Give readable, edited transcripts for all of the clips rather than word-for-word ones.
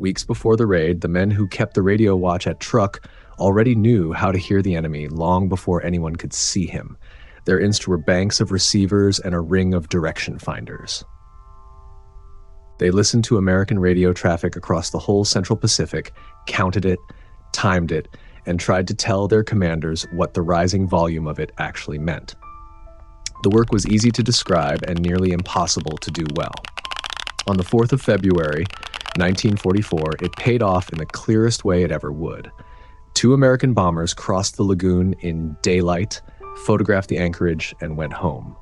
Weeks before the raid, the men who kept the radio watch at Truk already knew how to hear the enemy long before anyone could see him. Their insts were banks of receivers and a ring of direction finders. They listened to American radio traffic across the whole Central Pacific, counted it, timed it, and tried to tell their commanders what the rising volume of it actually meant. The work was easy to describe and nearly impossible to do well. On the 4th of February, 1944, it paid off in the clearest way it ever would. 2 American bombers crossed the lagoon in daylight, photographed the anchorage, and went home.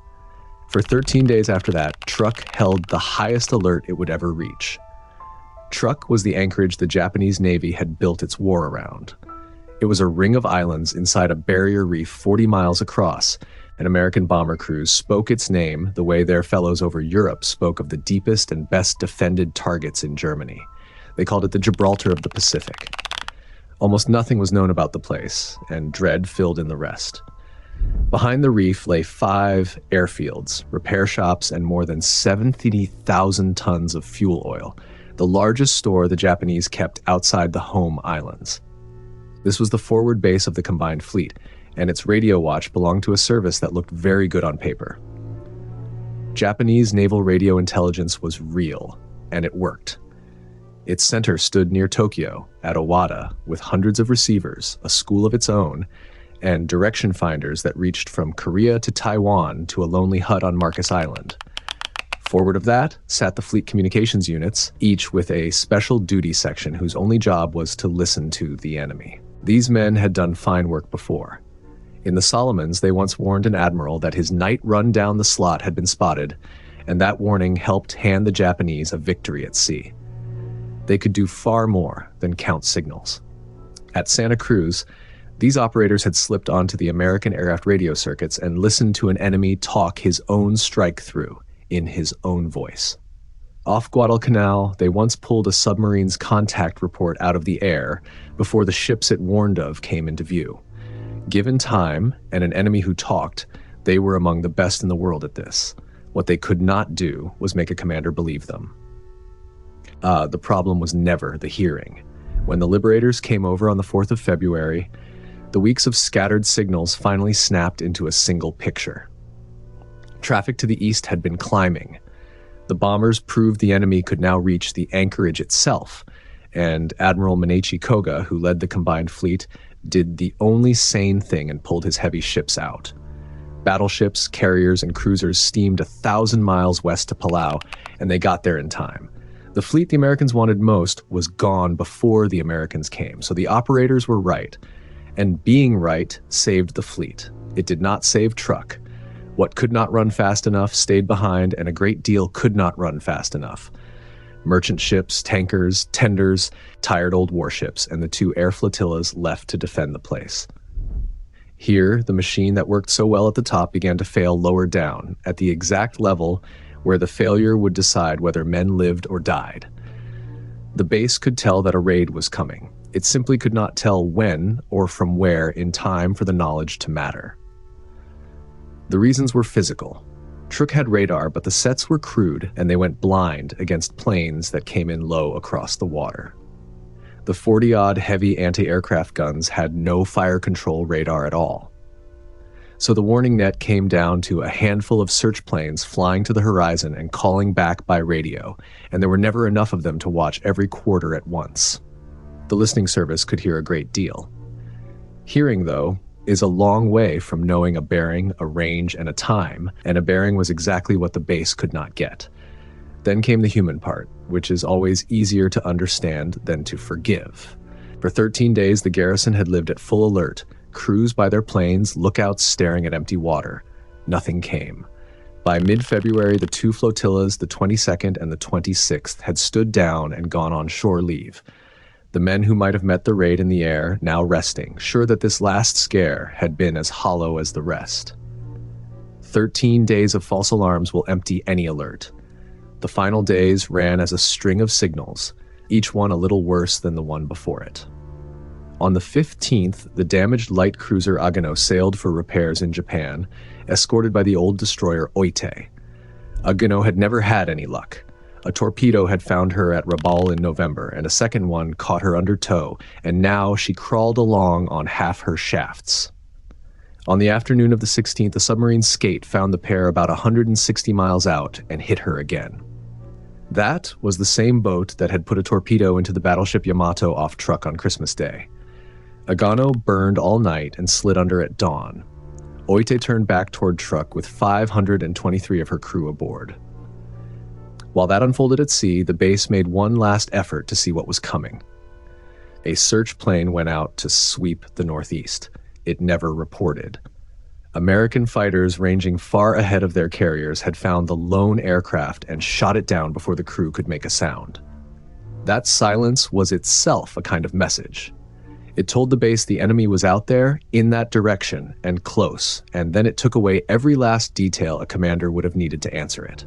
For 13 days after that, Truk held the highest alert it would ever reach. Truk was the anchorage the Japanese Navy had built its war around. It was a ring of islands inside a barrier reef 40 miles across, and American bomber crews spoke its name the way their fellows over Europe spoke of the deepest and best defended targets in Germany. They called it the Gibraltar of the Pacific. Almost nothing was known about the place, and dread filled in the rest. Behind the reef lay 5 airfields, repair shops, and more than 70,000 tons of fuel oil, the largest store the Japanese kept outside the home islands. This was the forward base of the combined fleet, and its radio watch belonged to a service that looked very good on paper. Japanese naval radio intelligence was real, and it worked. Its center stood near Tokyo, at Owada, with hundreds of receivers, a school of its own, and direction finders that reached from Korea to Taiwan to a lonely hut on Marcus Island. Forward of that sat the fleet communications units, each with a special duty section whose only job was to listen to the enemy. These men had done fine work before. In the Solomons, they once warned an admiral that his night run down the slot had been spotted, and that warning helped hand the Japanese a victory at sea. They could do far more than count signals. At Santa Cruz, these operators had slipped onto the American aircraft radio circuits and listened to an enemy talk his own strike through in his own voice. Off Guadalcanal, they once pulled a submarine's contact report out of the air before the ships it warned of came into view. Given time and an enemy who talked, they were among the best in the world at this. What they could not do was make a commander believe them. The problem was never the hearing. When the liberators came over on the 4th of February, the weeks of scattered signals finally snapped into a single picture. Traffic to the east had been climbing. The bombers proved the enemy could now reach the anchorage itself, and Admiral Menechi Koga, who led the combined fleet, did the only sane thing and pulled his heavy ships out. Battleships, carriers, and cruisers steamed 1,000 miles west to Palau, and they got there in time. The fleet the Americans wanted most was gone before the Americans came, so the operators were right. And being right saved the fleet. It did not save Truk. What could not run fast enough stayed behind, and a great deal could not run fast enough. Merchant ships, tankers, tenders, tired old warships, and the 2 air flotillas left to defend the place. Here, the machine that worked so well at the top began to fail lower down, at the exact level where the failure would decide whether men lived or died. The base could tell that a raid was coming. It simply could not tell when or from where in time for the knowledge to matter. The reasons were physical. Truk had radar, but the sets were crude, and they went blind against planes that came in low across the water. The 40-odd heavy anti-aircraft guns had no fire control radar at all. So the warning net came down to a handful of search planes flying to the horizon and calling back by radio, and there were never enough of them to watch every quarter at once. The listening service could hear a great deal. Hearing, though, is a long way from knowing a bearing, a range, and a time, and a bearing was exactly what the base could not get. Then came the human part, which is always easier to understand than to forgive. For 13 days, the Garrison had lived at full alert, crews by their planes, lookouts staring at empty water. Nothing came. By mid-February, the 2 flotillas, the 22nd and the 26th, had stood down and gone on shore leave. The men who might have met the raid in the air, now resting, sure that this last scare had been as hollow as the rest. 13 days of false alarms will empty any alert. The final days ran as a string of signals, each one a little worse than the one before it. On the 15th, the damaged light cruiser Agano sailed for repairs in Japan, escorted by the old destroyer Oite. Agano had never had any luck. A torpedo had found her at Rabaul in November, and a second one caught her under tow, and now she crawled along on half her shafts. On the afternoon of the 16th, a submarine skate found the pair about 160 miles out and hit her again. That was the same boat that had put a torpedo into the battleship Yamato off Truk on Christmas Day. Agano burned all night and slid under at dawn. Oite turned back toward Truk with 523 of her crew aboard. While that unfolded at sea, the base made one last effort to see what was coming. A search plane went out to sweep the northeast. It never reported. American fighters ranging far ahead of their carriers had found the lone aircraft and shot it down before the crew could make a sound. That silence was itself a kind of message. It told the base the enemy was out there, in that direction, and close, and then it took away every last detail a commander would have needed to answer it.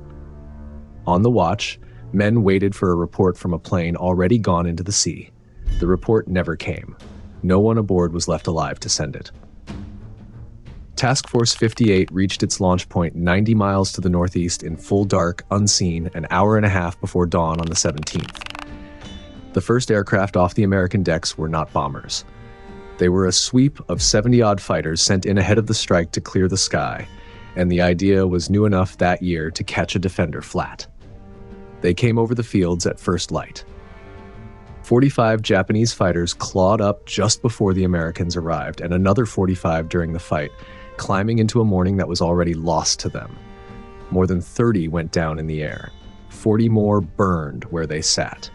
On the watch, men waited for a report from a plane already gone into the sea. The report never came. No one aboard was left alive to send it. Task Force 58 reached its launch point 90 miles to the northeast in full dark, unseen, an hour and a half before dawn on the 17th. The first aircraft off the American decks were not bombers. They were a sweep of 70-odd fighters sent in ahead of the strike to clear the sky, and the idea was new enough that year to catch a defender flat. They came over the fields at first light. 45 Japanese fighters clawed up just before the Americans arrived, and another 45 during the fight, climbing into a morning that was already lost to them. More than 30 went down in the air. 40 more burned where they sat.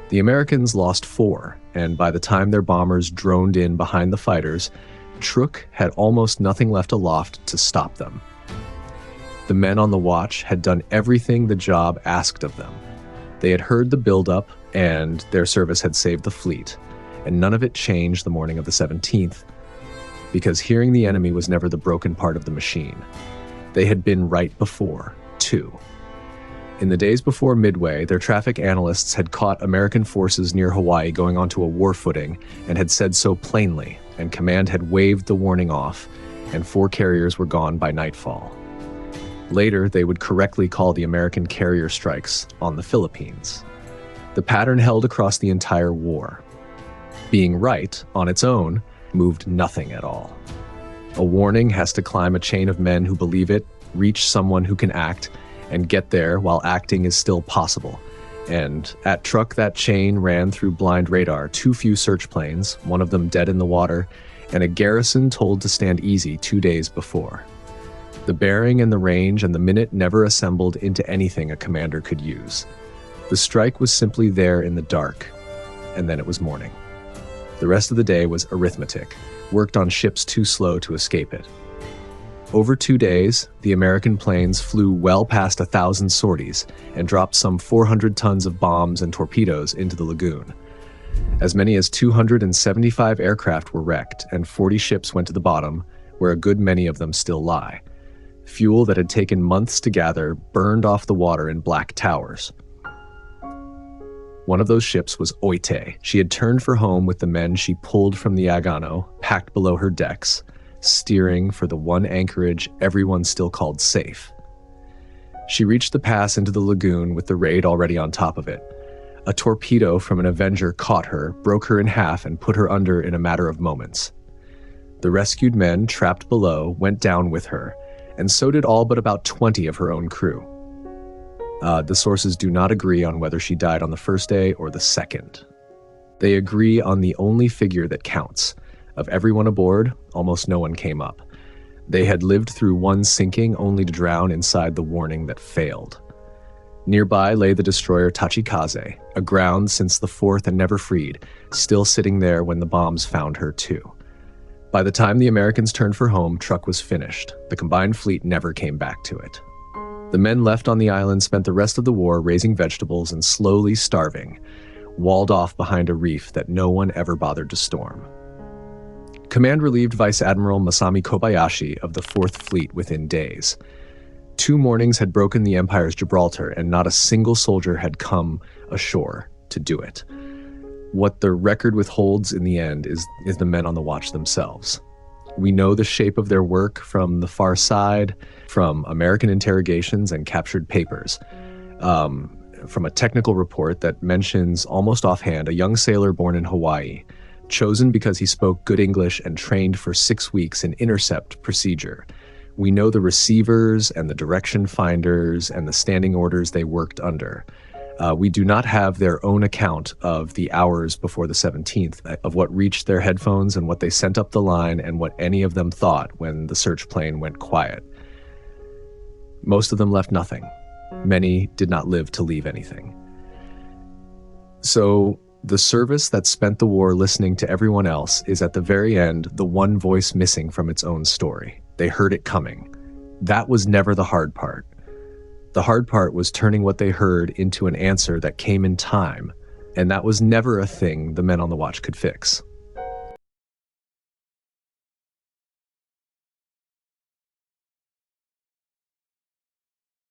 The Americans lost 4, and by the time their bombers droned in behind the fighters, Truk had almost nothing left aloft to stop them. The men on the watch had done everything the job asked of them. They had heard the buildup, and their service had saved the fleet, and none of it changed the morning of the 17th, because hearing the enemy was never the broken part of the machine. They had been right before, too. In the days before Midway, their traffic analysts had caught American forces near Hawaii going onto a war footing and had said so plainly, and command had waved the warning off, and 4 carriers were gone by nightfall. Later, they would correctly call the American carrier strikes on the Philippines. The pattern held across the entire war. Being right, on its own, moved nothing at all. A warning has to climb a chain of men who believe it, reach someone who can act, and get there while acting is still possible. And at Truk, that chain ran through blind radar, 2 few search planes, one of them dead in the water, and a garrison told to stand easy 2 days before. The bearing and the range and the minute never assembled into anything a commander could use. The strike was simply there in the dark, and then it was morning. The rest of the day was arithmetic, worked on ships too slow to escape it. Over 2 days, the American planes flew well past 1,000 sorties and dropped some 400 tons of bombs and torpedoes into the lagoon. As many as 275 aircraft were wrecked, and 40 ships went to the bottom, where a good many of them still lie. Fuel that had taken months to gather burned off the water in black towers. One of those ships was Oite. She had turned for home with the men she pulled from the Agano, packed below her decks, steering for the one anchorage everyone still called safe. She reached the pass into the lagoon with the raid already on top of it. A torpedo from an Avenger caught her, broke her in half, and put her under in a matter of moments. The rescued men, trapped below, went down with her, and so did all but about 20 of her own crew. The sources do not agree on whether she died on the first day or the second. They agree on the only figure that counts. Of everyone aboard, almost no one came up. They had lived through one sinking only to drown inside the warning that failed. Nearby lay the destroyer Tachikaze, aground since the 4th and never freed, still sitting there when the bombs found her too. By the time the Americans turned for home, Truk was finished. The combined fleet never came back to it. The men left on the island spent the rest of the war raising vegetables and slowly starving, walled off behind a reef that no one ever bothered to storm. Command relieved Vice Admiral Masami Kobayashi of the 4th Fleet within days. 2 mornings had broken the Empire's Gibraltar, and not a single soldier had come ashore to do it. What the record withholds in the end is the men on the watch themselves. We know the shape of their work from the far side, from American interrogations and captured papers. from a technical report that mentions almost offhand a young sailor born in Hawaii, chosen because he spoke good English and trained for 6 weeks in intercept procedure. We know the receivers and the direction finders and the standing orders they worked under. We do not have their own account of the hours before the 17th, of what reached their headphones and what they sent up the line and what any of them thought when the search plane went quiet. Most of them left nothing. Many did not live to leave anything. So the service that spent the war listening to everyone else is at the very end the one voice missing from its own story. They heard it coming. That was never the hard part. The hard part was turning what they heard into an answer that came in time, and that was never a thing the men on the watch could fix.